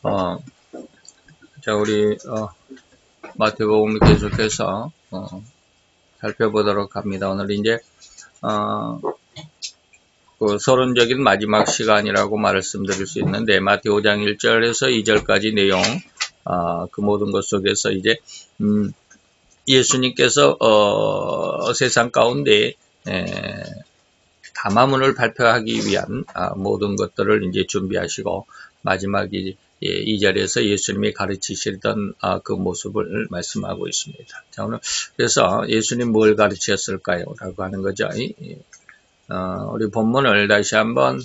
어, 자, 우리, 마태복음 계속해서, 살펴보도록 합니다. 오늘 이제, 그 서론적인 마지막 시간이라고 말씀드릴 수 있는데, 마태 5장 1절에서 2절까지 내용, 그 모든 것 속에서 이제, 예수님께서, 세상 가운데, 담화문을 발표하기 위한 모든 것들을 이제 준비하시고 마지막 2절에서 예수님이 가르치시던 그 모습을 말씀하고 있습니다. 자, 오늘 그래서 예수님 뭘 가르치셨을까요? 라고 하는 거죠. 우리 본문을 다시 한번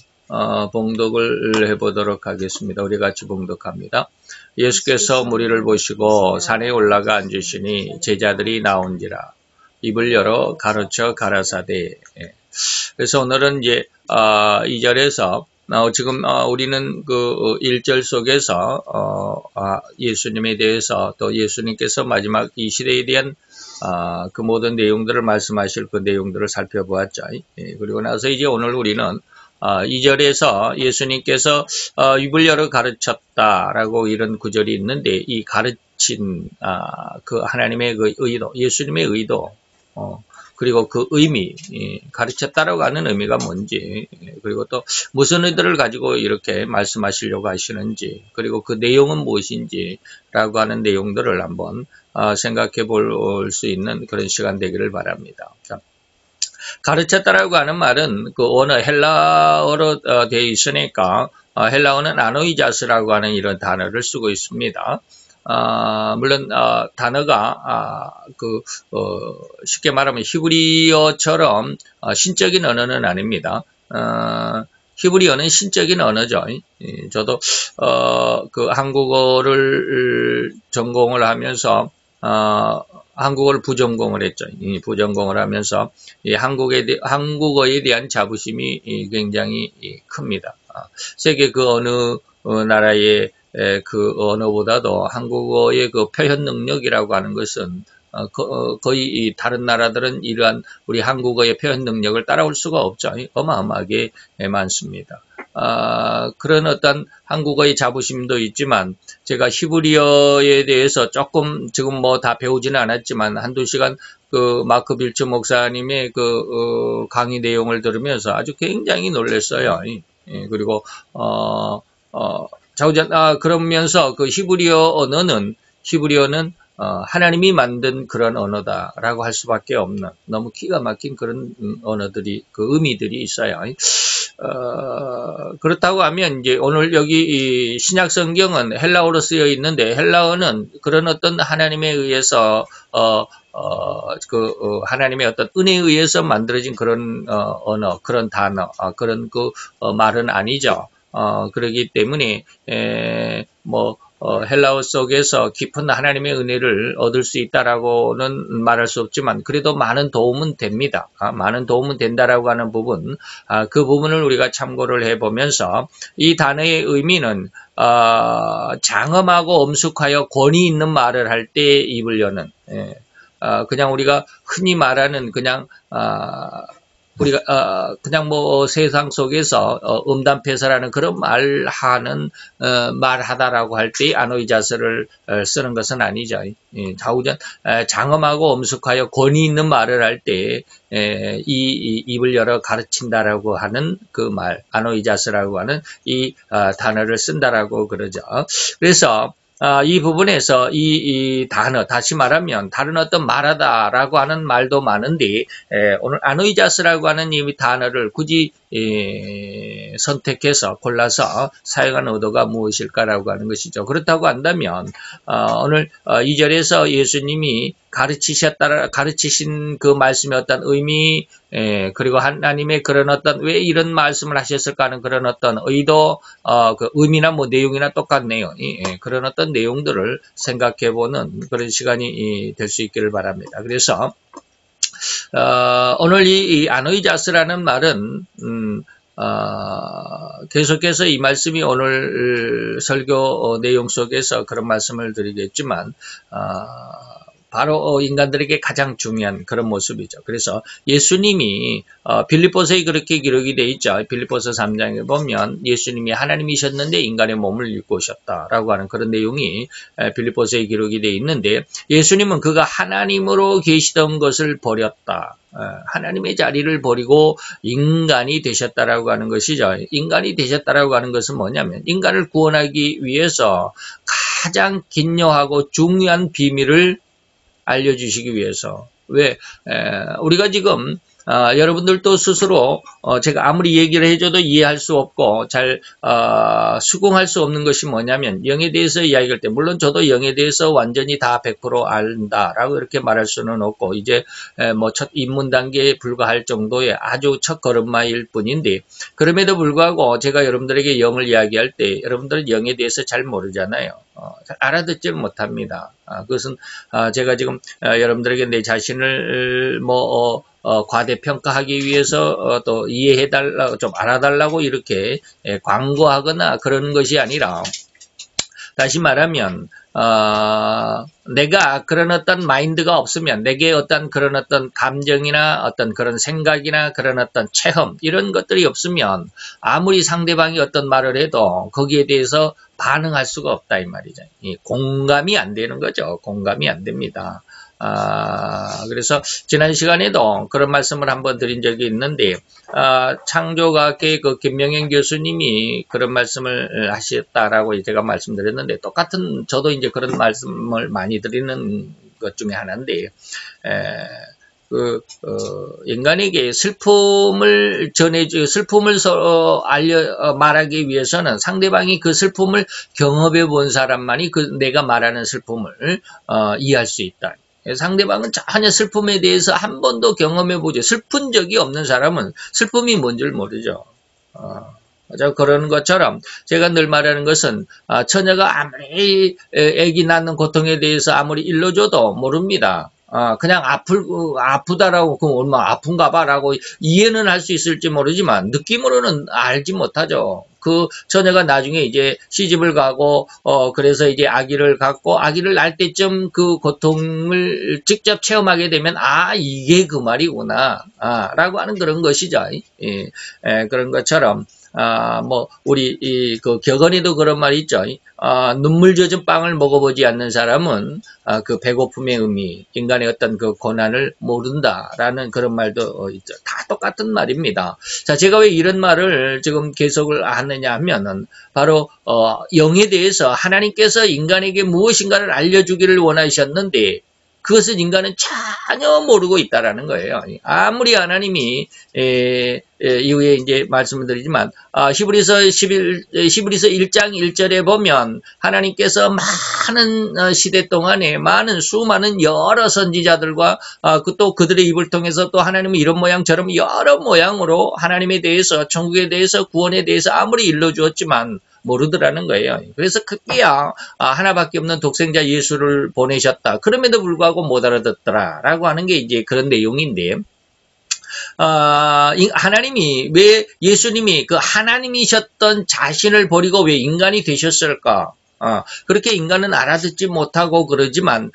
봉독을 해보도록 하겠습니다. 우리 같이 봉독합니다. 예수께서 무리를 보시고 산에 올라가 앉으시니 제자들이 나온지라 입을 열어 가르쳐 가라사대. 그래서 오늘은 이제 2절에서 지금 우리는 그 1절 속에서 예수님에 대해서 또 예수님께서 마지막 이 시대에 대한 그 모든 내용들을 말씀하실 그 내용들을 살펴보았죠. 그리고 나서 이제 오늘 우리는 2절에서 예수님께서 입을 열어 가르쳤다라고 이런 구절이 있는데 이 가르친 그 하나님의 그 의도, 예수님의 의도, 그리고 그 의미, 가르쳤다라고 하는 의미가 뭔지, 그리고 또 무슨 의도를 가지고 이렇게 말씀하시려고 하시는지, 그리고 그 내용은 무엇인지라고 하는 내용들을 한번 생각해 볼 수 있는 그런 시간 되기를 바랍니다. 자, 가르쳤다라고 하는 말은 그 언어 헬라어로 되어 있으니까 헬라어는 아노이자스라고 하는 이런 단어를 쓰고 있습니다. 물론 단어가 쉽게 말하면 히브리어처럼 신적인 언어는 아닙니다. 히브리어는 신적인 언어죠. 저도 그 한국어를 전공을 하면서 한국어를 부전공을 했죠. 부전공을 하면서 한국어에 대한 자부심이 굉장히 큽니다. 세계 그 어느 나라의 그 언어보다도 한국어의 그 표현 능력이라고 하는 것은 거의 다른 나라들은 이러한 우리 한국어의 표현 능력을 따라올 수가 없죠. 어마어마하게 많습니다. 그런 어떤 한국어의 자부심도 있지만 제가 히브리어에 대해서 조금 지금 뭐 다 배우지는 않았지만 한두 시간 그 마크 빌츠 목사님의 그 강의 내용을 들으면서 아주 굉장히 놀랐어요. 그리고 그러면서 그 히브리어는 하나님이 만든 그런 언어다라고 할 수밖에 없는 너무 기가 막힌 그런 언어들이 그 의미들이 있어요. 그렇다고 하면 이제 오늘 여기 이 신약 성경은 헬라어로 쓰여 있는데 헬라어는 그런 어떤 하나님에 의해서 하나님의 어떤 은혜에 의해서 만들어진 그런 언어, 그런 단어, 그런 그 말은 아니죠. 그러기 때문에 헬라어 속에서 깊은 하나님의 은혜를 얻을 수 있다라고는 말할 수 없지만 그래도 많은 도움은 됩니다. 많은 도움은 된다라고 하는 부분, 그 부분을 우리가 참고를 해보면서 이 단어의 의미는 장엄하고 엄숙하여 권위 있는 말을 할 때 입을 여는, 그냥 우리가 흔히 말하는 우리가 그냥 세상 속에서 음담패설하는 그런 말하다라고 할 때 아노이자스를 쓰는 것은 아니죠. 좌우전 장엄하고 엄숙하여 권위 있는 말을 할 때 이 입을 열어 가르친다라고 하는 그 말 아노이자스라고 하는 이 단어를 쓴다라고 그러죠. 그래서 이 부분에서 이 단어, 다시 말하면 다른 어떤 말하다라고 하는 말도 많은데 오늘 아노이자스라고 하는 이 단어를 굳이 선택해서 골라서 사용하는 의도가 무엇일까라고 하는 것이죠. 그렇다고 한다면 오늘 2절에서 예수님이 가르치신 그 말씀의 어떤 의미, 그리고 하나님의 그런 어떤 왜 이런 말씀을 하셨을까 하는 그런 어떤 의도, 그 의미나 내용이나 똑같네요. 그런 어떤 내용들을 생각해보는 그런 시간이 될 수 있기를 바랍니다. 그래서 오늘 이 아노이자스라는 말은 계속해서 이 말씀이 오늘 설교 내용 속에서 그런 말씀을 드리겠지만 바로 인간들에게 가장 중요한 그런 모습이죠. 그래서 예수님이 빌립보서에 그렇게 기록이 되어 있죠. 빌립보서 3장에 보면 예수님이 하나님이셨는데 인간의 몸을 입고 오셨다라고 하는 그런 내용이 빌립보서에 기록이 되어 있는데, 예수님은 그가 하나님으로 계시던 것을 버렸다. 하나님의 자리를 버리고 인간이 되셨다라고 하는 것이죠. 인간이 되셨다라고 하는 것은 뭐냐면, 인간을 구원하기 위해서 가장 긴요하고 중요한 비밀을 알려주시기 위해서. 우리가 지금 여러분들도 스스로 제가 아무리 얘기를 해줘도 이해할 수 없고 잘 수긍할 수 없는 것이 뭐냐면, 영에 대해서 이야기할 때, 물론 저도 영에 대해서 완전히 다 100% 안다라고 이렇게 말할 수는 없고, 이제 뭐 첫 입문 단계에 불과할 정도의 아주 첫 걸음마일 뿐인데, 그럼에도 불구하고 제가 여러분들에게 영을 이야기할 때 여러분들은 영에 대해서 잘 모르잖아요. 잘 알아듣지를 못합니다. 그것은 제가 지금 여러분들에게 내 자신을 과대평가하기 위해서 또 이해해달라고, 좀 알아달라고 이렇게 광고하거나 그런 것이 아니라, 다시 말하면 내가 그런 어떤 마인드가 없으면, 내게 어떤 그런 어떤 감정이나 어떤 그런 생각이나 그런 어떤 체험, 이런 것들이 없으면 아무리 상대방이 어떤 말을 해도 거기에 대해서 반응할 수가 없다 이 말이죠. 공감이 안 되는 거죠. 공감이 안 됩니다. 그래서 지난 시간에도 그런 말씀을 한번 드린 적이 있는데, 창조과학계의 그 김명현 교수님이 그런 말씀을 하셨다라고 제가 말씀드렸는데, 똑같은, 저도 이제 그런 말씀을 많이 드리는 것 중에 하나인데, 인간에게 슬픔을 슬픔을 서로 말하기 위해서는 상대방이 그 슬픔을 경험해 본 사람만이 내가 말하는 슬픔을 이해할 수 있다. 상대방은 전혀 슬픔에 대해서 한 번도 경험해보지, 슬픈 적이 없는 사람은 슬픔이 뭔지를 모르죠. 그런 것처럼 제가 늘 말하는 것은, 처녀가 아무리 아기 낳는 고통에 대해서 아무리 일러줘도 모릅니다. 그냥 아프다라고, 그럼 얼마나 아픈가 봐라고 이해는 할 수 있을지 모르지만 느낌으로는 알지 못하죠. 그 처녀가 나중에 이제 시집을 가고, 그래서 이제 아기를 갖고 아기를 낳을 때쯤 그 고통을 직접 체험하게 되면, 이게 그 말이구나, 라고 하는 그런 것이죠. 그런 것처럼, 우리, 그 격언에도 그런 말이 있죠. 눈물 젖은 빵을 먹어보지 않는 사람은, 그 배고픔의 의미, 인간의 어떤 그 고난을 모른다라는 그런 말도 있죠. 다 똑같은 말입니다. 자, 제가 왜 이런 말을 지금 계속을 하느냐 하면은, 바로, 영에 대해서 하나님께서 인간에게 무엇인가를 알려주기를 원하셨는데, 그것을 인간은 전혀 모르고 있다라는 거예요. 아무리 하나님이 이후에 이제 말씀을 드리지만, 히브리서 1장 1절에 보면 하나님께서 많은 시대 동안에 많은 수많은 여러 선지자들과 또 그들의 입을 통해서 또 하나님은 이런 모양 저런 여러 모양으로 하나님에 대해서, 천국에 대해서, 구원에 대해서 아무리 일러주었지만 모르더라는 거예요. 그래서 그게야 하나밖에 없는 독생자 예수를 보내셨다. 그럼에도 불구하고 못 알아듣더라라고 하는 게 이제 그런 내용인데, 하나님이 왜, 예수님이 그 하나님이셨던 자신을 버리고 왜 인간이 되셨을까? 그렇게 인간은 알아듣지 못하고 그러지만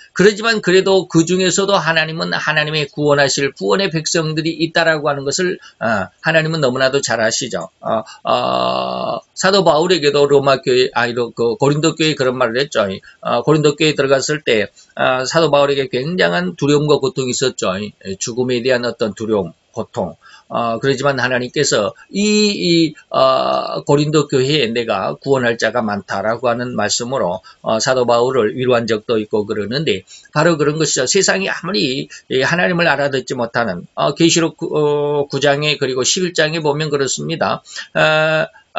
그래도 그 중에서도 하나님은 하나님의 구원하실 구원의 백성들이 있다라고 하는 것을 하나님은 너무나도 잘 아시죠. 사도 바울에게도 고린도 교회 그런 말을 했죠. 고린도 교회에 들어갔을 때 사도 바울에게 굉장한 두려움과 고통이 있었죠. 죽음에 대한 어떤 두려움, 고통. 그러지만 하나님께서 고린도 교회에 내가 구원할 자가 많다라고 하는 말씀으로 사도 바울을 위로한 적도 있고 그러는데, 바로 그런 것이죠. 세상이 아무리 하나님을 알아듣지 못하는, 계시록 9장에 그리고 11장에 보면 그렇습니다.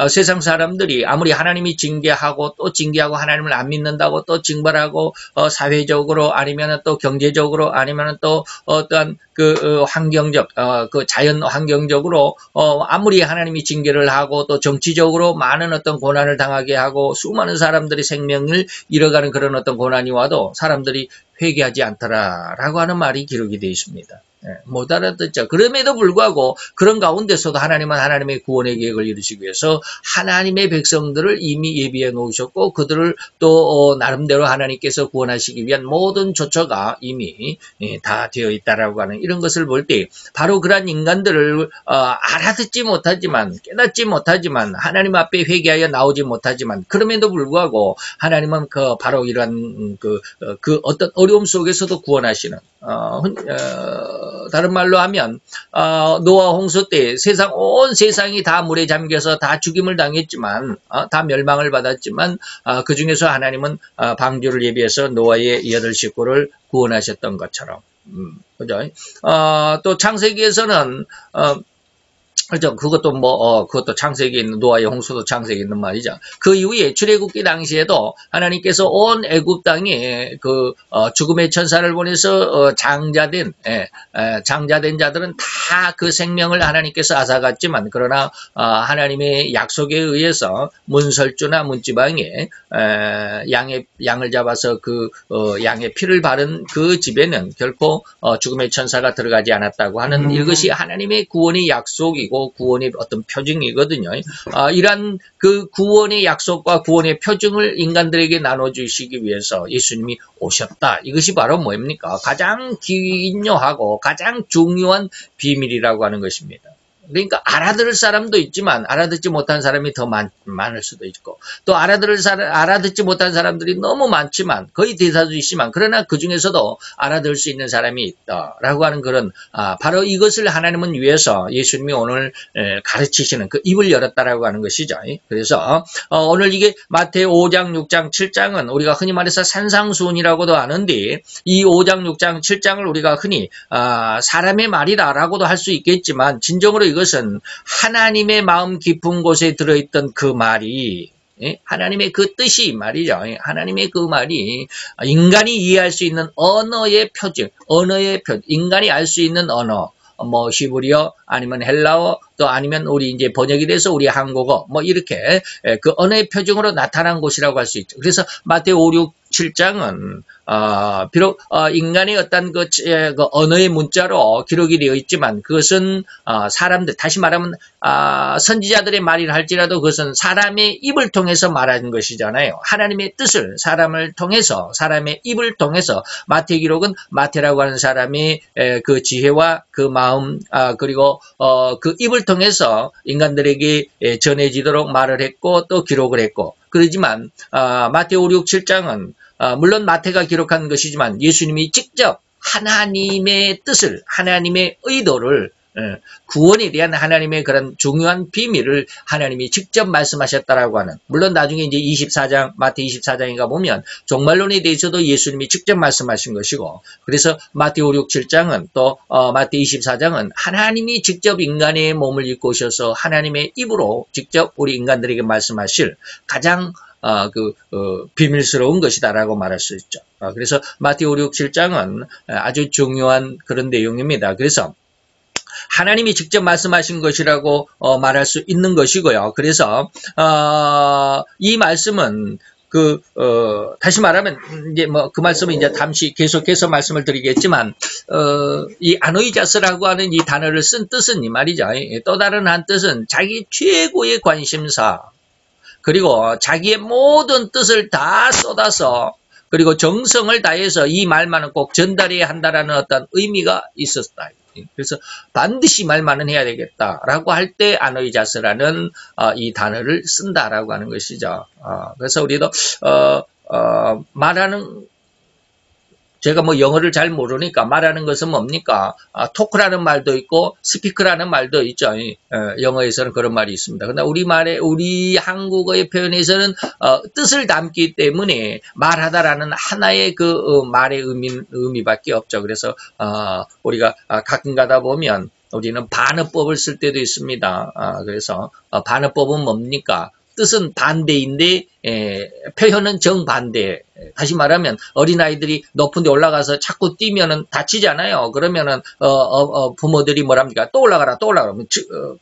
세상 사람들이 아무리 하나님이 징계하고 또 징계하고 하나님을 안 믿는다고 또 징벌하고, 사회적으로 아니면 또 경제적으로 아니면 또 어떠한 그 환경적, 그 자연 환경적으로 아무리 하나님이 징계를 하고 또 정치적으로 많은 어떤 고난을 당하게 하고 수많은 사람들이 생명을 잃어가는 그런 어떤 고난이 와도 사람들이 회개하지 않더라라고 하는 말이 기록이 되어 있습니다. 못 알아듣죠. 그럼에도 불구하고 그런 가운데서도 하나님은 하나님의 구원의 계획을 이루시기 위해서 하나님의 백성들을 이미 예비해 놓으셨고 그들을 또 나름대로 하나님께서 구원하시기 위한 모든 조처가 이미 다 되어 있다라고 하는 이런 것을 볼 때 바로 그러한 인간들을 알아듣지 못하지만 깨닫지 못하지만 하나님 앞에 회개하여 나오지 못하지만 그럼에도 불구하고 하나님은 바로 이러한 그 어떤 어려움 속에서도 구원하시는 다른 말로 하면 노아 홍수 때 온 세상이 다 물에 잠겨서 다 죽임을 당했지만 다 멸망을 받았지만 그 중에서 하나님은 방주를 예비해서 노아의 8 식구를 구원하셨던 것처럼 그죠? 또 창세기에서는 그죠? 그것도 창세기에 있는, 노아의 홍수도 창세기에 있는 말이죠. 그 이후에 출애굽기 당시에도 하나님께서 온 애굽 땅에 죽음의 천사를 보내서 장자된 자들은 다 그 생명을 하나님께서 앗아갔지만, 그러나, 하나님의 약속에 의해서 문설주나 문지방에, 양을 잡아서 양의 피를 바른 그 집에는 결코, 죽음의 천사가 들어가지 않았다고 하는 이것이 하나님의 구원의 약속이고, 구원의 어떤 표징이거든요. 이러한 그 구원의 약속과 구원의 표징을 인간들에게 나눠주시기 위해서 예수님이 오셨다. 이것이 바로 뭡니까? 가장 기묘하고 가장 중요한 비밀이라고 하는 것입니다. 그러니까 알아들을 사람도 있지만 알아듣지 못한 사람이 더 많을 수도 있고 또 알아듣지 못한 사람들이 너무 많지만 거의 대다수이지만 그러나 그 중에서도 알아들을 수 있는 사람이 있다라고 하는 그런 바로 이것을 하나님은 위해서 예수님이 오늘 가르치시는 그 입을 열었다라고 하는 것이죠. 그래서 오늘 이게 마태 5장, 6장, 7장은 우리가 흔히 말해서 산상수훈이라고도 하는데 이 5장, 6장, 7장을 우리가 흔히 사람의 말이다라고도 할 수 있겠지만 진정으로 이것은 하나님의 마음 깊은 곳에 들어있던 그 말이 하나님의 그 뜻이 말이죠. 하나님의 그 말이 인간이 이해할 수 있는 언어의 표준, 인간이 알 수 있는 언어, 히브리어 아니면 헬라어 또 아니면 우리 이제 번역이 돼서 우리 한국어 이렇게 그 언어의 표준으로 나타난 곳이라고 할 수 있죠. 그래서 마태오 5, 6, 7장은 비록 인간의 어떤 그 언어의 문자로 기록이 되어 있지만 그것은 사람들 다시 말하면 선지자들의 말이라 할지라도 그것은 사람의 입을 통해서 말하는 것이잖아요. 하나님의 뜻을 사람의 입을 통해서 마태 기록은 마태라고 하는 사람의 그 지혜와 그 마음 그리고 그 입을 통해서 인간들에게 전해지도록 말을 했고 또 기록을 했고 그러지만 마태 5, 6, 7장은 물론 마태가 기록한 것이지만 예수님이 직접 하나님의 뜻을 하나님의 의도를 구원에 대한 하나님의 그런 중요한 비밀을 하나님이 직접 말씀하셨다라고 하는 물론 나중에 이제 24장 마태 24장인가 보면 종말론에 대해서도 예수님이 직접 말씀하신 것이고 그래서 마태 5, 6, 7장은 또 마태 24장은 하나님이 직접 인간의 몸을 입고 오셔서 하나님의 입으로 직접 우리 인간들에게 말씀하실 가장 비밀스러운 것이다라고 말할 수 있죠. 그래서 마태 5, 6, 7장은 아주 중요한 그런 내용입니다. 그래서 하나님이 직접 말씀하신 것이라고 말할 수 있는 것이고요. 그래서 이 말씀은 다시 말하면 이제 그 말씀은 이제 잠시 계속해서 말씀을 드리겠지만 이 아노이자스라고 하는 이 단어를 쓴 뜻은 이 말이죠. 또 다른 한 뜻은 자기 최고의 관심사 그리고 자기의 모든 뜻을 다 쏟아서 그리고 정성을 다해서 이 말만은 꼭 전달해야 한다라는 어떤 의미가 있었다. 그래서 반드시 말만은 해야 되겠다라고 할 때 아노이자스라는 이 단어를 쓴다라고 하는 것이죠. 그래서 우리도 말하는 제가 영어를 잘 모르니까 말하는 것은 뭡니까? 토크라는 말도 있고 스피크라는 말도 있죠. 영어에서는 그런 말이 있습니다. 그러나 우리 한국어의 표현에서는 뜻을 담기 때문에 말하다라는 하나의 그 말의 의미밖에 없죠. 그래서 우리가 가끔 가다 보면 우리는 반어법을 쓸 때도 있습니다. 그래서 반어법은 뭡니까? 뜻은 반대인데 표현은 정반대. 다시 말하면 어린아이들이 높은 데 올라가서 자꾸 뛰면은 다치잖아요. 그러면은 부모들이 뭐랍니까? 또 올라가라.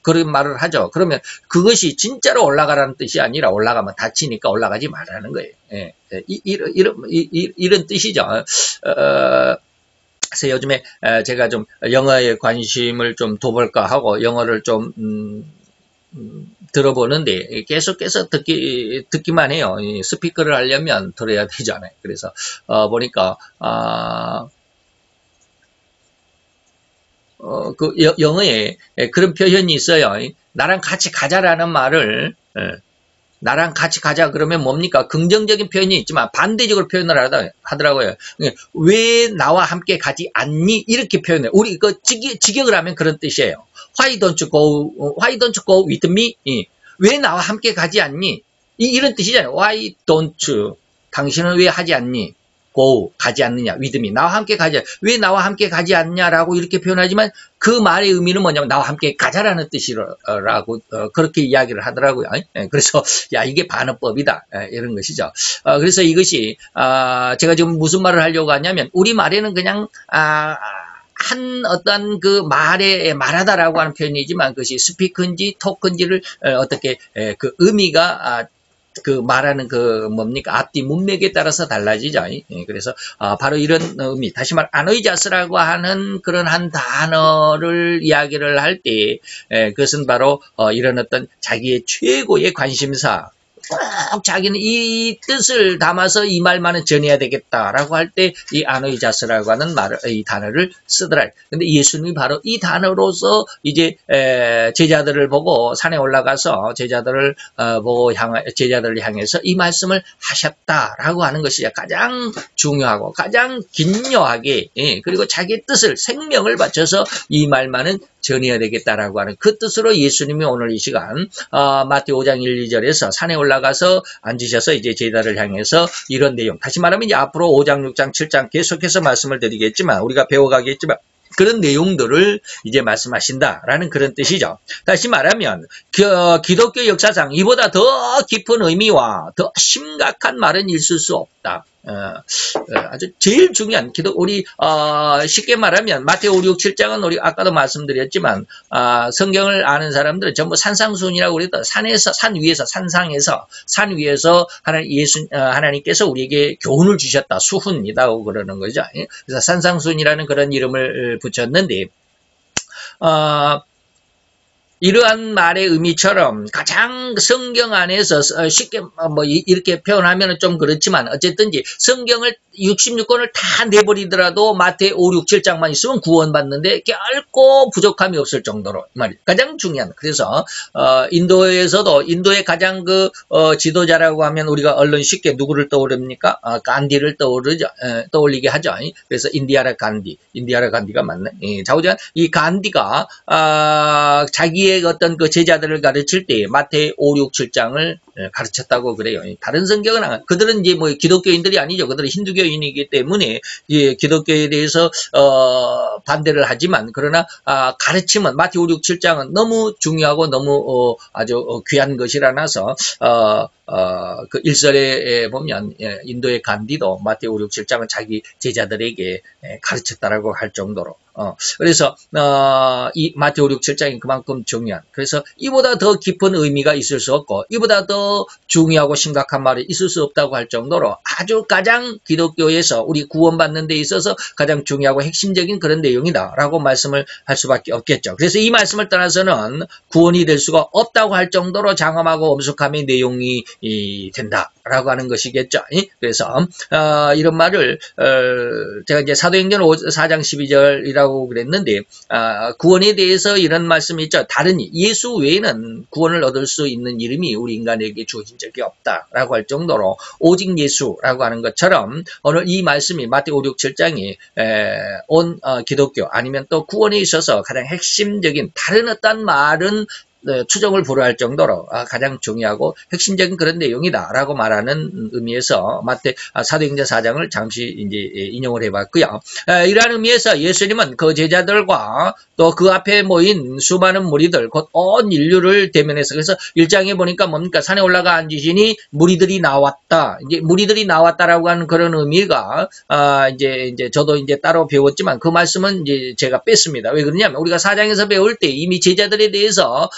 그런 말을 하죠. 그러면 그것이 진짜로 올라가라는 뜻이 아니라 올라가면 다치니까 올라가지 말라는 거예요. 이런 뜻이죠. 그래서 요즘에 제가 좀 영어에 관심을 좀 둬볼까 하고 영어를 좀 들어보는데 계속해서 듣기만 해요. 스피커를 하려면 들어야 되잖아요. 그래서 보니까 그 영어에 그런 표현이 있어요. 나랑 같이 가자라는 말을 나랑 같이 가자 그러면 뭡니까? 긍정적인 표현이 있지만 반대적으로 표현을 하더라고요. 왜 나와 함께 가지 않니? 이렇게 표현해요. 우리 그 직역을 하면 그런 뜻이에요. Why don't you go with me? 왜 나와 함께 가지 않니? 이런 뜻이잖아요. Why don't you? 당신은 왜 하지 않니? go, 가지 않느냐, with me. 나와 함께 가자. 왜 나와 함께 가지 않냐라고 이렇게 표현하지만 그 말의 의미는 뭐냐면 나와 함께 가자라는 뜻이라고 그렇게 이야기를 하더라고요. 그래서 야 이게 반어법이다 이런 것이죠. 그래서 이것이 제가 지금 무슨 말을 하려고 하냐면 우리 말에는 그냥 한 어떤 그 말하다라고 하는 표현이지만 그것이 스피크인지 토크인지를 어떻게 그 의미가 그 말하는 그 뭡니까 앞뒤 문맥에 따라서 달라지죠. 그래서 바로 이런 의미, 다시 말 아노이자스라고 하는 그런 한 단어를 이야기를 할 때 그것은 바로 이런 어떤 자기의 최고의 관심사, 꼭 자기는 이 뜻을 담아서 이 말만은 전해야 되겠다라고 할 때 이 아노이자스라고 하는 이 단어를 쓰더라. 근데 예수님이 바로 이 단어로서 이제 제자들을 보고 산에 올라가서 제자들을 보고 제자들을 향해서 이 말씀을 하셨다라고 하는 것이 가장 중요하고 가장 긴요하게 그리고 자기의 뜻을 생명을 바쳐서 이 말만은 전해야 되겠다라고 하는 그 뜻으로 예수님이 오늘 이 시간 마태오 5장 1, 2절에서 산에 올라가서 앉으셔서 이제 제자를 향해서 이런 내용, 다시 말하면 이제 앞으로 5장, 6장, 7장 계속해서 말씀을 드리겠지만 우리가 배워가겠지만 그런 내용들을 이제 말씀하신다라는 그런 뜻이죠. 다시 말하면 기독교 역사상 이보다 더 깊은 의미와 더 심각한 말은 있을 수 없다. 아주 제일 중요한 우리 쉽게 말하면 마태오 5, 6, 7장은 우리 아까도 말씀드렸지만 성경을 아는 사람들은 전부 산상수훈이라고 그래도 산 위에서 산 위에서 하나님께서 우리에게 교훈을 주셨다. 수훈이라고 그러는 거죠. 그래서 산상수훈이라는 그런 이름을 붙였는데 이러한 말의 의미처럼 가장 성경 안에서 쉽게 뭐 이렇게 표현하면 좀 그렇지만 어쨌든지 성경을 66권을 다 내버리더라도 마태 5, 6, 7장만 있으면 구원받는데 결코 부족함이 없을 정도로 말이 가장 중요한. 그래서 인도에서도 인도의 가장 그 지도자라고 하면 우리가 얼른 쉽게 누구를 떠오릅니까? 간디를 떠올리게 하죠. 그래서 인디아라 간디가 맞네. 자우지간 이 간디가 자기의 어떤 그 제자들을 가르칠 때 마태 5, 6, 7장을 가르쳤다고 그래요. 다른 성경은 그들은 이제 뭐 기독교인들이 아니죠. 그들은 힌두교인이기 때문에 예, 기독교에 대해서 반대를 하지만 그러나 가르침은 마태 5, 6, 7장은 너무 중요하고 너무 아주 귀한 것이라서 그 1절에 보면 인도의 간디도 마태 5, 6, 7장은 자기 제자들에게 가르쳤다라고 할 정도로 그래서 이 마태 5, 6, 7장이 그만큼 중요한, 그래서 이보다 더 깊은 의미가 있을 수 없고 이보다 더 중요하고 심각한 말이 있을 수 없다고 할 정도로 아주 가장 기독교에서 우리 구원받는 데 있어서 가장 중요하고 핵심적인 그런 내용이다라고 말씀을 할 수밖에 없겠죠. 그래서 이 말씀을 떠나서는 구원이 될 수가 없다고 할 정도로 장엄하고 엄숙함의 내용이 된다라고 하는 것이겠죠. 그래서 이런 말을 제가 이제 사도행전 4장 12절이라고 그랬는데 구원에 대해서 이런 말씀이 있죠. 다른 예수 외에는 구원을 얻을 수 있는 이름이 우리 인간에게 주어진 적이 없다라고 할 정도로 오직 예수라고 하는 것처럼 오늘 이 말씀이 마태 5, 6, 7장이 온 기독교 아니면 또 구원에 있어서 가장 핵심적인 다른 어떤 말은 추정을 불허할 정도로 가장 중요하고 핵심적인 그런 내용이다라고 말하는 의미에서 사도행전 4장을 잠시 이제 인용을 해봤고요. 이러한 의미에서 예수님은 그 제자들과 또 그 앞에 모인 수많은 무리들, 곧 온 인류를 대면해서, 그래서 1장에 보니까 뭡니까? 산에 올라가 앉으시니 무리들이 나왔다. 이제 무리들이 나왔다라고 하는 그런 의미가 이제 저도 이제 따로 배웠지만 그 말씀은 이제 제가 뺐습니다. 왜 그러냐면 우리가 4장에서 배울 때 이미 제자들에 대해서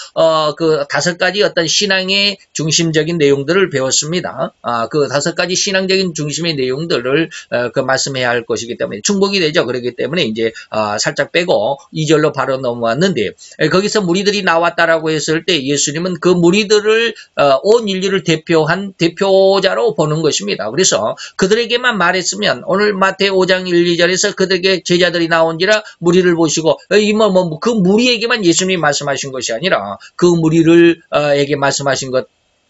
그 5가지 어떤 신앙의 중심적인 내용들을 배웠습니다. 그 5가지 신앙적인 중심의 내용들을 그 말씀해야 할 것이기 때문에 충복이 되죠. 그렇기 때문에 이제 살짝 빼고 2절로 바로 넘어왔는데, 거기서 무리들이 나왔다라고 했을 때 예수님은 그 무리들을 온 인류를 대표한 대표자로 보는 것입니다. 그래서 그들에게만 말했으면 오늘 마태오 5장 1, 2절에서 그들에게 제자들이 나온지라 무리를 보시고 그 무리에게만 예수님이 말씀하신 것이 아니라 그 무리를 에게 말씀하신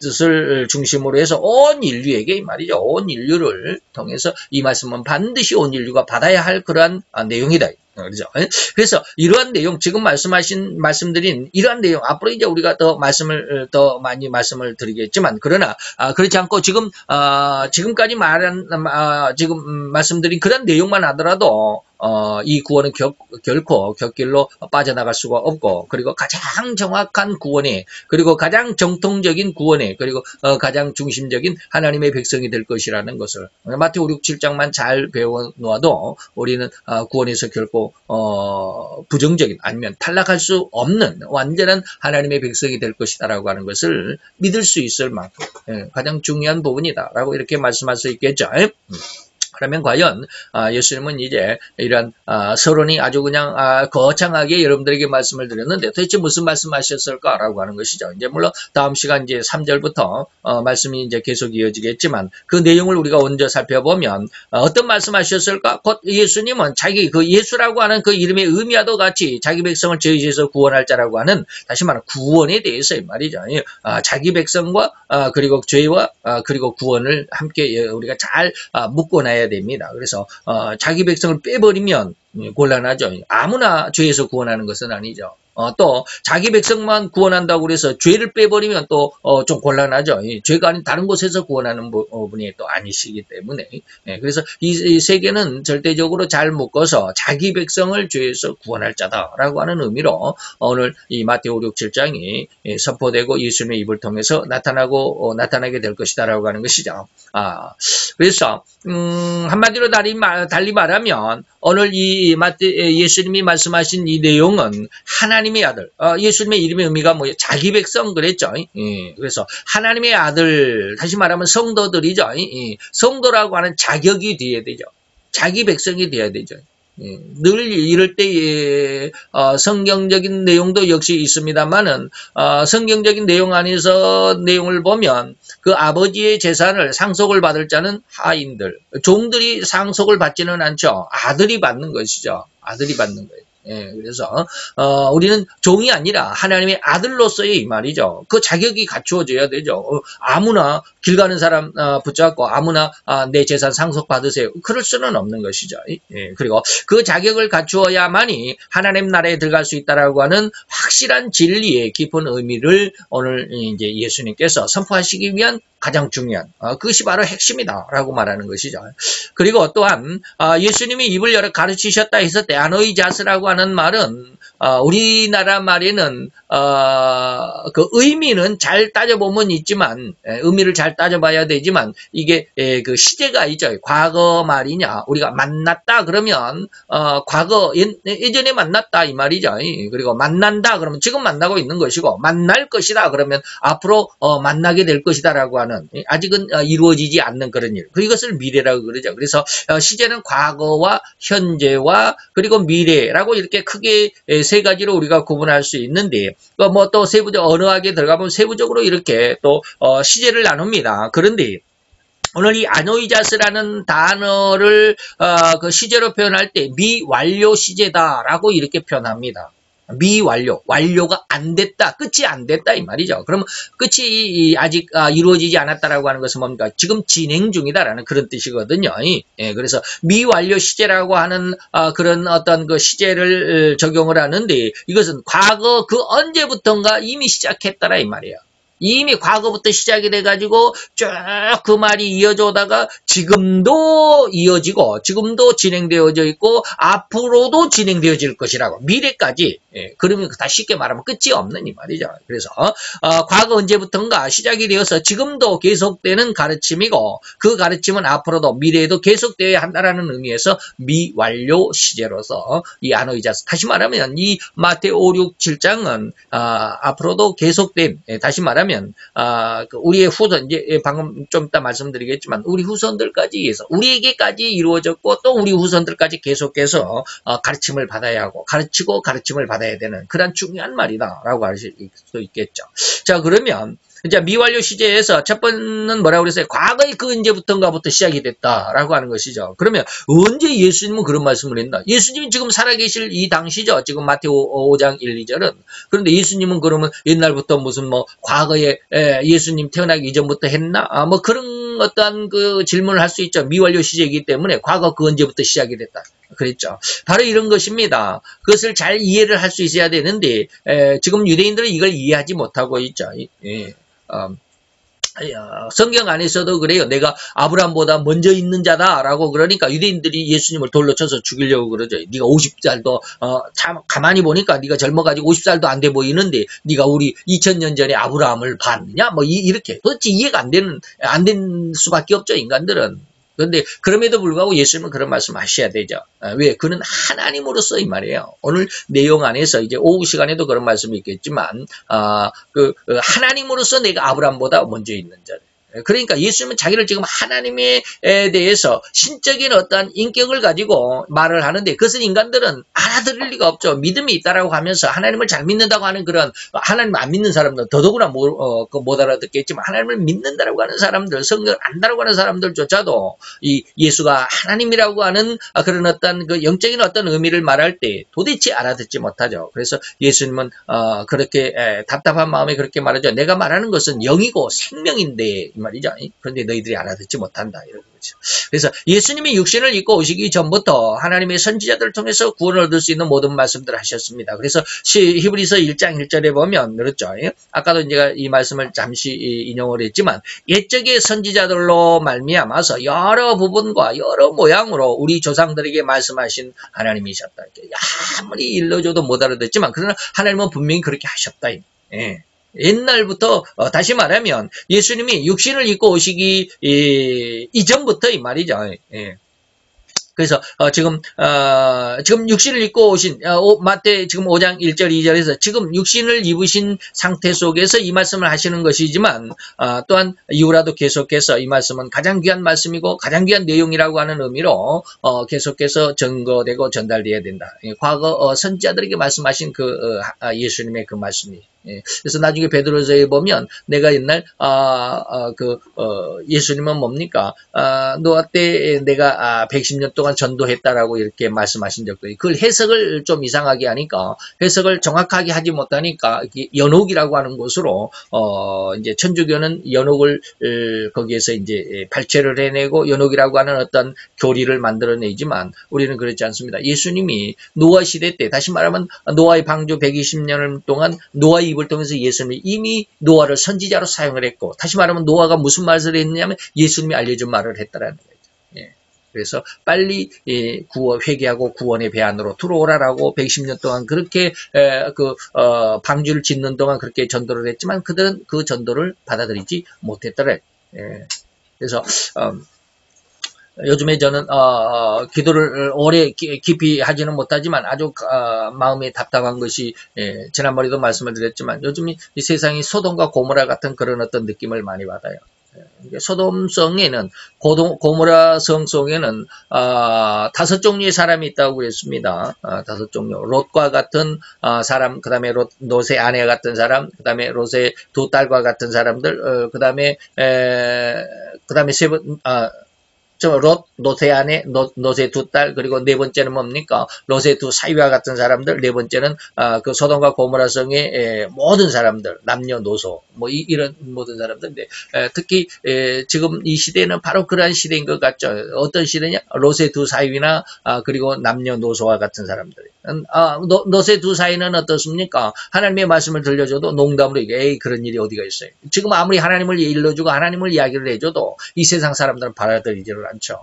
것을 중심으로 해서 온 인류에게 이 말이죠. 온 인류를 통해서 이 말씀은 반드시 온 인류가 받아야 할 그러한 내용이다. 그렇죠. 그래서 이러한 내용, 지금 말씀드린 이러한 내용, 앞으로 이제 우리가 더 많이 말씀을 드리겠지만, 그러나, 그렇지 않고 지금까지 지금 말씀드린 그런 내용만 하더라도, 이 구원은 결코 곁길로 빠져나갈 수가 없고, 그리고 가장 정확한 구원에, 그리고 가장 정통적인 구원에, 그리고 가장 중심적인 하나님의 백성이 될 것이라는 것을 마태오 6, 7장만 잘 배워놓아도 우리는 구원에서 결코 부정적인 아니면 탈락할 수 없는 완전한 하나님의 백성이 될 것이다라고 하는 것을 믿을 수 있을 만큼 가장 중요한 부분이다라고 이렇게 말씀할 수 있겠죠. 그러면 과연 예수님은 이제 이런 서론이 아주 그냥 거창하게 여러분들에게 말씀을 드렸는데 도대체 무슨 말씀하셨을까라고 하는 것이죠. 이제 물론 다음 시간 이제 3절부터 말씀이 이제 계속 이어지겠지만 그 내용을 우리가 먼저 살펴보면 어떤 말씀하셨을까? 곧 예수님은 자기 그 예수라고 하는 그 이름의 의미와도 같이 자기 백성을 저희에서 구원할 자라고 하는, 다시 말하면 구원에 대해서 말이죠. 자기 백성과 그리고 죄와 그리고 구원을 함께 우리가 잘 묶어놔야 됩니다. 그래서 자기 백성을 빼버리면 곤란하죠. 아무나 죄에서 구원하는 것은 아니죠. 또 자기 백성만 구원한다고 그래서 죄를 빼버리면 또 좀 곤란하죠. 죄가 아닌 다른 곳에서 구원하는 분이 또 아니시기 때문에, 그래서 이 세계는 절대적으로 잘 묶어서 자기 백성을 죄에서 구원할 자다라고 하는 의미로 오늘 이 마태오 6, 7장이 선포되고 예수님의 입을 통해서 나타나게 될 것이다라고 하는 것이죠. 그래서 한마디로 달리 말하면 오늘 이 예수님이 말씀하신 이 내용은 하나님의 아들, 예수님의 이름의 의미가 뭐예요? 자기 백성 그랬죠. 그래서 하나님의 아들, 다시 말하면 성도들이죠. 성도라고 하는 자격이 돼야 되죠. 자기 백성이 돼야 되죠. 늘 이럴 때 성경적인 내용도 역시 있습니다만은 성경적인 내용 안에서 내용을 보면 그 아버지의 재산을 상속을 받을 자는 하인들, 종들이 상속을 받지는 않죠. 아들이 받는 것이죠. 아들이 받는 거예요. 그래서 우리는 종이 아니라 하나님의 아들로서의 이 말이죠. 그 자격이 갖추어져야 되죠. 아무나 길 가는 사람 붙잡고 아무나 내 재산 상속 받으세요. 그럴 수는 없는 것이죠. 그리고 그 자격을 갖추어야만이 하나님 나라에 들어갈 수 있다라고 하는 확실한 진리의 깊은 의미를 오늘 이제 예수님께서 선포하시기 위한 가장 중요한 그것이 바로 핵심이다라고 말하는 것이죠. 그리고 또한 예수님이 입을 열어 가르치셨다 해서 데아노이자스라고 하는 말은 우리나라 말에는 그 의미는 잘 따져보면 있지만, 의미를 잘 따져봐야 되지만 이게 그 시제가 있죠. 과거 말이냐, 우리가 만났다 그러면 과거 예전에 만났다 이 말이죠. 그리고 만난다 그러면 지금 만나고 있는 것이고, 만날 것이다 그러면 앞으로 만나게 될 것이다라고 하는, 아직은 이루어지지 않는 그런 일, 이것을 미래라고 그러죠. 그래서 시제는 과거와 현재와 그리고 미래라고 이렇게 크게 세 가지로 우리가 구분할 수 있는데, 뭐 또 세부적 언어학에 들어가면 세부적으로 이렇게 또 시제를 나눕니다. 그런데 오늘 이 아노이자스라는 단어를 그 시제로 표현할 때 미완료 시제다라고 이렇게 표현합니다. 미완료, 완료가 안 됐다, 끝이 안 됐다 이 말이죠. 그러면 끝이 아직 이루어지지 않았다라고 하는 것은 뭡니까? 지금 진행 중이다라는 그런 뜻이거든요. 그래서 미완료 시제라고 하는 그런 어떤 그 시제를 적용을 하는데, 이것은 과거 그 언제부턴가 이미 시작했다라 이 말이에요. 이미 과거부터 시작이 돼가지고 쭉 그 말이 이어져 오다가 지금도 이어지고 지금도 진행되어져 있고 앞으로도 진행되어질 것이라고 미래까지. 그러면 다 쉽게 말하면 끝이 없는 이 말이죠. 그래서 과거 언제부턴가 시작이 되어서 지금도 계속되는 가르침이고 그 가르침은 앞으로도 미래에도 계속되어야 한다라는 의미에서 미완료 시제로서 이 아노이자스 다시 말하면 이 마태오 5, 6, 7장은 앞으로도 계속된 다시 말하면 우리의 후손 이제 방금 좀 이따 말씀드리겠지만 우리 후손들까지 위해서 우리에게까지 이루어졌고 또 우리 후손들까지 계속해서 가르침을 받아야 하고 가르치고 가르침을 받아야 되는 그런 중요한 말이다라고 할 수 있겠죠. 자 그러면 이제 미완료 시제에서 첫 번은 뭐라고 그랬어요? 과거에 그 언제부턴가부터 시작이 됐다라고 하는 것이죠. 그러면 언제 예수님은 그런 말씀을 했나? 예수님이 지금 살아계실 이 당시죠. 지금 마태오 5장 1, 2절은. 그런데 예수님은 그러면 옛날부터 무슨 뭐 과거에 예수님 태어나기 이전부터 했나? 뭐 그런 어떠한 그 질문을 할 수 있죠. 미완료 시제이기 때문에 과거 그 언제부터 시작이 됐다. 그랬죠. 바로 이런 것입니다. 그것을 잘 이해를 할 수 있어야 되는데 지금 유대인들은 이걸 이해하지 못하고 있죠. 성경 안에서도 그래요. 내가 아브라함보다 먼저 있는 자다라고 그러니까 유대인들이 예수님을 돌로 쳐서 죽이려고 그러죠. 네가 50살도 참 가만히 보니까 네가 젊어가지고 50살도 안 돼 보이는데 네가 우리 2000년 전에 아브라함을 봤느냐? 뭐 이렇게 도대체 이해가 안 된 수밖에 없죠. 인간들은. 그런데 그럼에도 불구하고 예수님은 그런 말씀 하셔야 되죠. 왜? 그는 하나님으로서 이 말이에요. 오늘 내용 안에서 이제 오후 시간에도 그런 말씀이 있겠지만 하나님으로서 내가 아브라함보다 먼저 있는 자래. 그러니까 예수님은 자기를 지금 하나님에 대해서 신적인 어떠한 인격을 가지고 말을 하는데 그것은 인간들은 알아들을 리가 없죠. 믿음이 있다라고 하면서 하나님을 잘 믿는다고 하는 그런 하나님 안 믿는 사람들 더더구나 못 알아듣겠지만 하나님을 믿는다라고 하는 사람들 성경을 안다라고 하는 사람들조차도 이 예수가 하나님이라고 하는 그런 어떤 그 영적인 어떤 의미를 말할 때 도대체 알아듣지 못하죠. 그래서 예수님은 그렇게 답답한 마음에 그렇게 말하죠. 내가 말하는 것은 영이고 생명인데 말이죠. 그런데 너희들이 알아듣지 못한다. 이런 거죠. 그래서 예수님이 육신을 입고 오시기 전부터 하나님의 선지자들을 통해서 구원을 얻을 수 있는 모든 말씀들을 하셨습니다. 그래서 히브리서 1장 1절에 보면 그렇죠. 아까도 제가 이 말씀을 잠시 인용을 했지만 옛적의 선지자들로 말미암아서 여러 부분과 여러 모양으로 우리 조상들에게 말씀하신 하나님이셨다. 아무리 일러줘도 못 알아듣지만 그러나 하나님은 분명히 그렇게 하셨다. 옛날부터 다시 말하면 예수님이 육신을 입고 오시기 이전부터 이 말이죠. 그래서 지금 육신을 입고 오신 마태 지금 5장 1절 2절에서 지금 육신을 입으신 상태 속에서 이 말씀을 하시는 것이지만 또한 이후라도 계속해서 이 말씀은 가장 귀한 말씀이고 가장 귀한 내용이라고 하는 의미로 계속해서 증거되고 전달되어야 된다. 과거 선지자들에게 말씀하신 그 예수님의 그 말씀이. 그래서 나중에 베드로서에 보면 내가 옛날 예수님은 뭡니까? 노아 때 내가 110년 동안 전도했다라고 이렇게 말씀하신 적도 있고 그걸 해석을 좀 이상하게 하니까 해석을 정확하게 하지 못하니까 연옥이라고 하는 것으로 이제 천주교는 연옥을 거기에서 이제 발췌를 해내고 연옥이라고 하는 어떤 교리를 만들어내지만 우리는 그렇지 않습니다. 예수님이 노아 시대 때 다시 말하면 노아의 방주 120년 동안 노아의 입을 통해서 예수님이 이미 노아를 선지자로 사용을 했고 다시 말하면 노아가 무슨 말을 했느냐면 예수님이 알려준 말을 했다라는 거죠. 그래서 빨리 회개하고 구원의 배 안으로 들어오라라고 110년 동안 그렇게 방주를 짓는 동안 그렇게 전도를 했지만 그들은 그 전도를 받아들이지 못했더래. 그래서 요즘에 저는 기도를 오래 깊이 하지는 못하지만 아주 마음이 답답한 것이 지난번에도 말씀을 드렸지만 요즘 이 세상이 소돔과 고모라 같은 그런 어떤 느낌을 많이 받아요. 소돔성에는 고모라 성 속에는 5종류의 사람이 있다고 그랬습니다. 5종류. 롯과 같은 사람, 그 다음에 롯의 아내 같은 사람, 그 다음에 롯의 두 딸과 같은 사람들, 그 다음에 저 롯의 아내, 롯의 두 딸, 그리고 네 번째는 뭡니까? 롯의 두 사위와 같은 사람들, 네 번째는 그 소돔과 고모라성의 모든 사람들, 남녀노소, 뭐 이런 모든 사람들인데 특히 지금 이 시대는 바로 그러한 시대인 것 같죠. 어떤 시대냐? 롯의 두 사위나 그리고 남녀노소와 같은 사람들. 롯의 두 사위는 어떻습니까? 하나님의 말씀을 들려줘도 농담으로 이게 에이 그런 일이 어디가 있어요. 지금 아무리 하나님을 일러주고 하나님을 이야기를 해줘도 이 세상 사람들은 받아들이지를 않죠.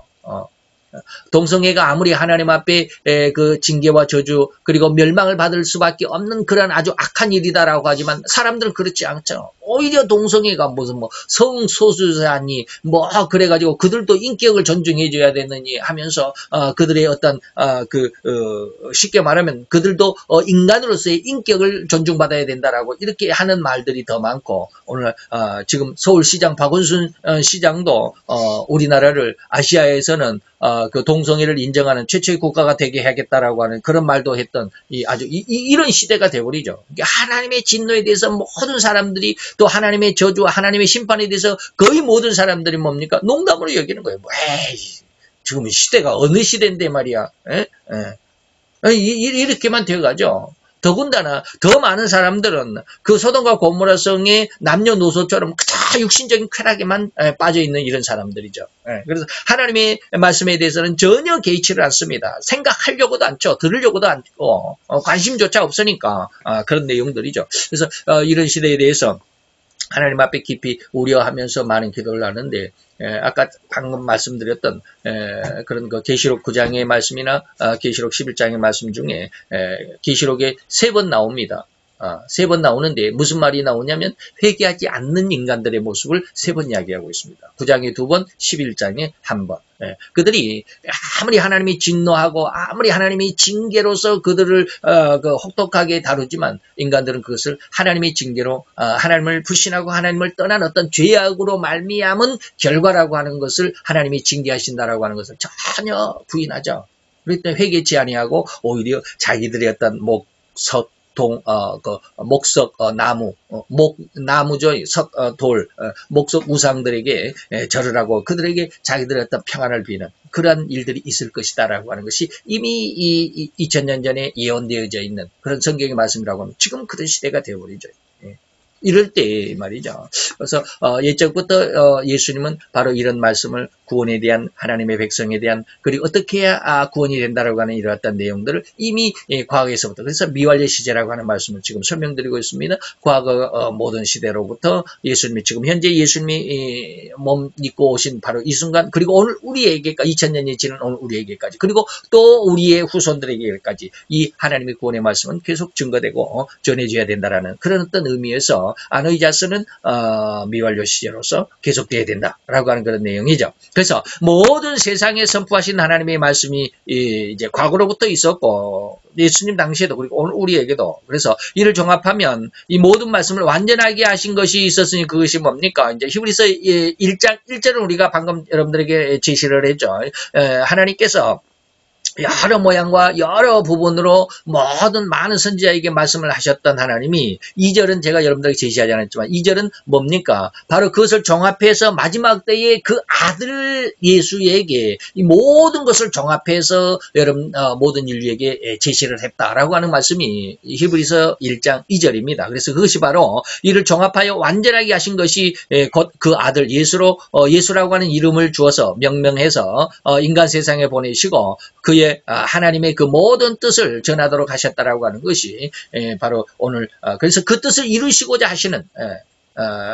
동성애가 아무리 하나님 앞에 그 징계와 저주 그리고 멸망을 받을 수밖에 없는 그런 아주 악한 일이다라고 하지만 사람들은 그렇지 않죠. 오히려 동성애가 무슨 뭐 성소수자니 뭐 그래가지고 그들도 인격을 존중해줘야 되느니 하면서 그들의 어떤 쉽게 말하면 그들도 인간으로서의 인격을 존중받아야 된다라고 이렇게 하는 말들이 더 많고 오늘 지금 서울시장 박원순 시장도 우리나라를 아시아에서는 그 동성애를 인정하는 최초의 국가가 되게 하겠다라고 하는 그런 말도 했던 이런 시대가 되어버리죠. 하나님의 진노에 대해서 모든 사람들이 또 하나님의 저주와 하나님의 심판에 대해서 거의 모든 사람들이 뭡니까? 농담으로 여기는 거예요. 에이, 지금 시대가 어느 시대인데 말이야. 이렇게만 되어가죠. 더군다나 더 많은 사람들은 그 소돔과 고모라성의 남녀노소처럼 그저 육신적인 쾌락에만 빠져있는 이런 사람들이죠. 그래서 하나님의 말씀에 대해서는 전혀 개의치를 않습니다. 생각하려고도 않죠. 들으려고도 않고 관심조차 없으니까 그런 내용들이죠. 그래서 이런 시대에 대해서 하나님 앞에 깊이 우려하면서 많은 기도를 하는데 아까 방금 말씀드렸던 그런 그 계시록 9장의 말씀이나 계시록 11장의 말씀 중에 계시록에 3번 나옵니다. 3번 나오는데 무슨 말이 나오냐면 회개하지 않는 인간들의 모습을 3번 이야기하고 있습니다. 9장에 2번, 11장에 1번. 그들이 아무리 하나님이 진노하고 아무리 하나님이 징계로서 그들을 혹독하게 다루지만 인간들은 그것을 하나님의 징계로 하나님을 불신하고 하나님을 떠난 어떤 죄악으로 말미암은 결과라고 하는 것을 하나님이 징계하신다라고 하는 것을 전혀 부인하죠. 그럴 때 회개치 아니하고 오히려 자기들의 어떤 목석 나무, 나무죠. 돌, 목석 우상들에게 절을 하고 그들에게 자기들의 어떤 평안을 비는 그러한 일들이 있을 것이다라고 하는 것이 이미 2000년 전에 예언되어져 있는 그런 성경의 말씀이라고 하면 지금 그런 시대가 되어버리죠. 이럴 때 말이죠. 그래서 예적부터 예수님은 바로 이런 말씀을 구원에 대한 하나님의 백성에 대한 그리고 어떻게 해야 구원이 된다라고 하는 이러한 내용들을 이미 과거에서부터 그래서 미완료 시제라고 하는 말씀을 지금 설명드리고 있습니다. 과거 모든 시대로부터 예수님이 지금 현재 예수님이 몸 입고 오신 바로 이 순간 그리고 오늘 우리에게까지 2000년이 지난 오늘 우리에게까지 그리고 또 우리의 후손들에게까지 이 하나님의 구원의 말씀은 계속 증거되고 전해져야 된다라는 그런 어떤 의미에서 아노이자스는 미완료 시제로서 계속돼야 된다라고 하는 그런 내용이죠. 그래서 모든 세상에 선포하신 하나님의 말씀이 이제 과거로부터 있었고 예수님 당시에도 그리고 오늘 우리에게도 그래서 이를 종합하면 이 모든 말씀을 완전하게 하신 것이 있었으니 그것이 뭡니까? 이제 히브리서 1장 1절을 우리가 방금 여러분들에게 제시를 했죠. 하나님께서 여러 모양과 여러 부분으로 모든 많은 선지자에게 말씀을 하셨던 하나님이 2절은 제가 여러분들에게 제시하지 않았지만 2절은 뭡니까? 바로 그것을 종합해서 마지막 때에 그 아들 예수에게 이 모든 것을 종합해서 여러분 모든 인류에게 제시를 했다라고 하는 말씀이 히브리서 1장 2절입니다. 그래서 그것이 바로 이를 종합하여 완전하게 하신 것이 곧 그 아들 예수라고 하는 이름을 주어서 명명해서 인간 세상에 보내시고 그의 하나님의 그 모든 뜻을 전하도록 하셨다라고 하는 것이 바로 오늘 그래서 그 뜻을 이루시고자 하시는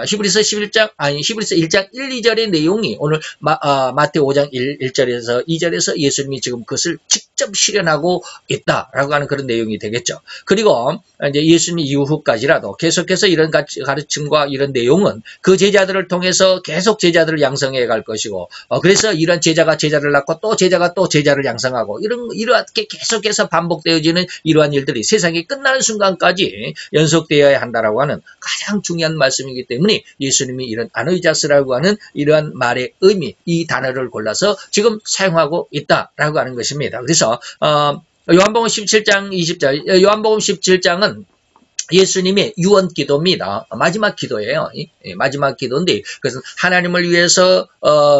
히브리서 1장 1, 2절의 내용이 오늘 마태오 5장 1절에서 2절에서 예수님이 지금 그것을 직접 실현하고 있다라고 하는 그런 내용이 되겠죠. 그리고 이제 예수님 이후까지라도 계속해서 이런 가르침과 이런 내용은 그 제자들을 통해서 계속 제자들을 양성해 갈 것이고 그래서 이런 제자가 제자를 낳고 또 제자가 또 제자를 양성하고 이렇게 계속해서 반복되어지는 이러한 일들이 세상이 끝나는 순간까지 연속되어야 한다라고 하는 가장 중요한 말씀이기 때문에 예수님이 이런 아노이자스라고 하는 이러한 말의 의미 이 단어를 골라서 지금 사용하고 있다라고 하는 것입니다. 그래서 요한복음 17장 20절 요한복음 17장은 예수님의 유언 기도입니다. 마지막 기도예요. 마지막 기도인데 그것은 하나님을 위해서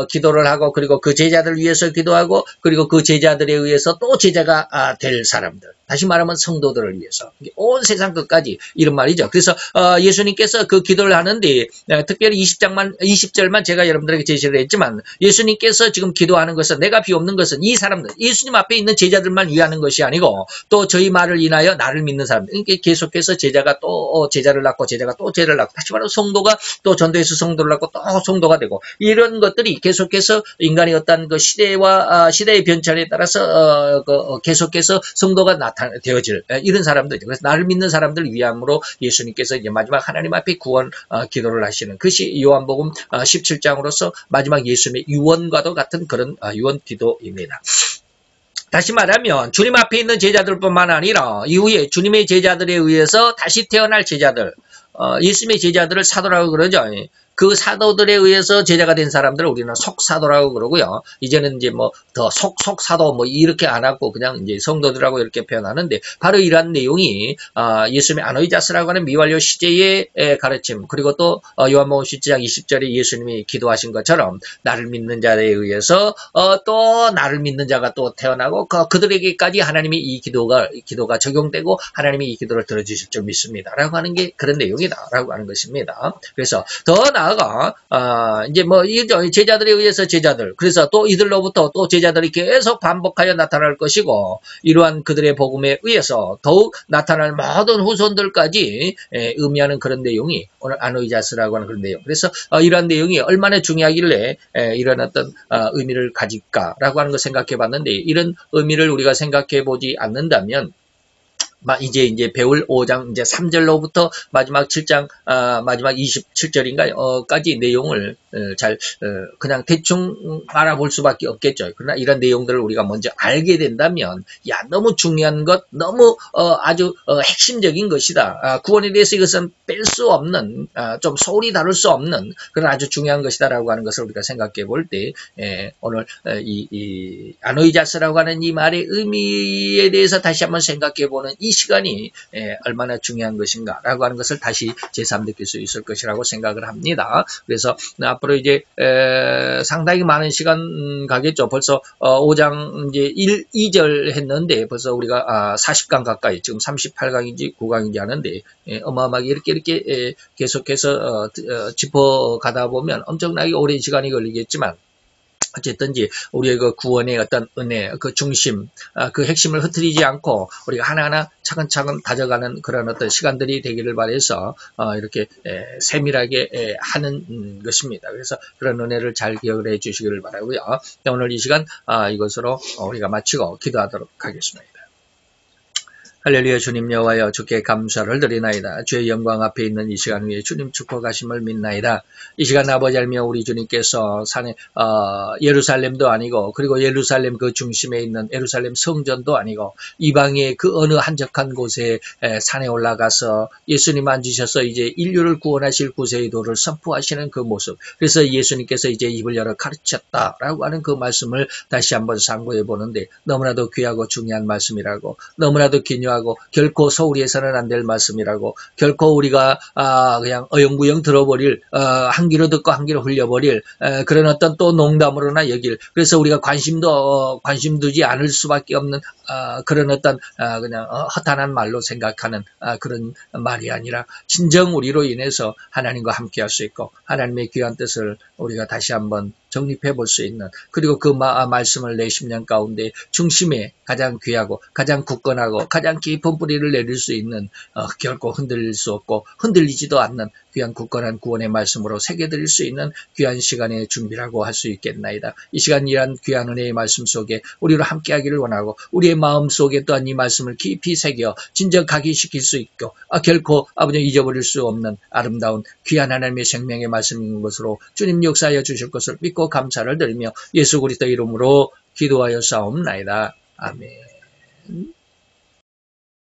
기도를 하고 그리고 그 제자들을 위해서 기도하고 그리고 그 제자들에 의해서 또 제자가 될 사람들. 다시 말하면 성도들을 위해서 온 세상 끝까지 이런 말이죠. 그래서 예수님께서 그 기도를 하는데 특별히 20절만 제가 여러분들에게 제시를 했지만 예수님께서 지금 기도하는 것은 내가 비옵는 것은 이 사람들 예수님 앞에 있는 제자들만 위하는 것이 아니고 또 저희 말을 인하여 나를 믿는 사람들 계속해서 제자가 또 제자를 낳고 제자가 또 제자를 낳고 다시 말하면 성도가 또 전도에서 성도를 낳고 또 성도가 되고 이런 것들이 계속해서 인간의 어떤 그 시대의 변천에 따라서 계속해서 성도가 되어질 이런 사람들이죠. 그래서 나를 믿는 사람들 위함으로 예수님께서 이제 마지막 하나님 앞에 구원 기도를 하시는 그것이 요한복음 17장으로서 마지막 예수님의 유언과도 같은 그런 유언 기도입니다. 다시 말하면 주님 앞에 있는 제자들뿐만 아니라 이후에 주님의 제자들에 의해서 다시 태어날 제자들, 예수님의 제자들을 사도라고 그러죠. 그 사도들에 의해서 제자가 된 사람들을 우리는 속사도라고 그러고요. 이제는 이제 뭐 더 속사도 뭐 이렇게 안 하고 그냥 이제 성도들하고 이렇게 표현하는데 바로 이러한 내용이 예수님의 아노이자스라고 하는 미완료 시제의 가르침 그리고 또 요한복음 17장 20절에 예수님이 기도하신 것처럼 나를 믿는 자에 의해서 또 나를 믿는 자가 또 태어나고 그들에게까지 하나님이 이 기도가 적용되고 하나님이 이 기도를 들어주실 줄 믿습니다라고 하는 게 그런 내용이다라고 하는 것입니다. 그래서 더 나아가 이제 뭐 제자들에 의해서 제자들 그래서 또 이들로부터 또 제자들이 계속 반복하여 나타날 것이고 이러한 그들의 복음에 의해서 더욱 나타날 모든 후손들까지 의미하는 그런 내용이 오늘 아노이자스라고 하는 그런 내용. 그래서 이러한 내용이 얼마나 중요하길래 이런 어떤 의미를 가질까라고 하는 걸 생각해 봤는데 이런 의미를 우리가 생각해 보지 않는다면 이제 배울 5장 이제 3절로부터 마지막 7장 마지막 27절인가요? 까지 내용을 그냥 대충 알아볼 수밖에 없겠죠. 그러나 이런 내용들을 우리가 먼저 알게 된다면 너무 중요한 것, 너무 아주 핵심적인 것이다. 구원에 대해서 이것은 뺄 수 없는 좀 소홀히 다룰 수 없는 그런 아주 중요한 것이다라고 하는 것을 우리가 생각해 볼 때 오늘 이 아노이자스라고 하는 이 말의 의미에 대해서 다시 한번 생각해 보는 이 시간이 얼마나 중요한 것인가라고 하는 것을 다시 제삼 느낄 수 있을 것이라고 생각을 합니다. 그래서 앞으로 이제 상당히 많은 시간 가겠죠. 벌써 5장 이제 2절 했는데 벌써 우리가 40강 가까이 지금 38강인지 9강인지 하는데 어마어마하게 이렇게 계속해서 짚어가다 보면 엄청나게 오랜 시간이 걸리겠지만 어쨌든지 우리의 그 구원의 어떤 은혜, 그 중심, 그 핵심을 흐트리지 않고 우리가 하나하나 차근차근 다져가는 그런 어떤 시간들이 되기를 바라서 이렇게 세밀하게 하는 것입니다. 그래서 그런 은혜를 잘 기억을 해 주시기를 바라고요. 오늘 이 시간 이것으로 우리가 마치고 기도하도록 하겠습니다. 할렐루야. 주님 여호와여 주께 감사를 드리나이다. 주의 영광 앞에 있는 이 시간 위에 주님 축복하심을 믿나이다. 이 시간 아버지 알며 우리 주님께서 산에 예루살렘도 아니고 그리고 예루살렘 그 중심에 있는 예루살렘 성전도 아니고 이방의 그 어느 한적한 곳에 산에 올라가서 예수님 앉으셔서 이제 인류를 구원하실 구세의 도를 선포하시는 그 모습. 그래서 예수님께서 이제 입을 열어 가르쳤다라고 하는 그 말씀을 다시 한번 상고해 보는데 너무나도 귀하고 중요한 말씀이라고 너무나도 기묘하고 결코 소홀히해서는 안 될 말씀이라고 결코 우리가 그냥 어영부영 들어버릴 한 귀로 듣고 한 귀로 흘려버릴 그런 어떤 또 농담으로나 여길 그래서 우리가 관심 두지 않을 수밖에 없는 그런 어떤 그냥 허탄한 말로 생각하는 그런 말이 아니라 진정 우리로 인해서 하나님과 함께 할 수 있고 하나님의 귀한 뜻을 우리가 다시 한번 정립해 볼 수 있는 그리고 그 말씀을 내 심령 가운데 중심에 가장 귀하고 가장 굳건하고 가장 깊은 뿌리를 내릴 수 있는 결코 흔들릴 수 없고 흔들리지도 않는 귀한 굳건한 구원의 말씀으로 새겨드릴 수 있는 귀한 시간의 준비라고 할 수 있겠나이다. 이 시간 이러한 귀한 은혜의 말씀 속에 우리로 함께하기를 원하고 우리의 마음 속에 또한 이 말씀을 깊이 새겨 진정 각인시킬 수 있고 결코 아버지 잊어버릴 수 없는 아름다운 귀한 하나님의 생명의 말씀인 것으로 주님 역사하여 주실 것을 믿고 감사를 드리며 예수 그리스도 이름으로 기도하여 싸움나이다. 아멘.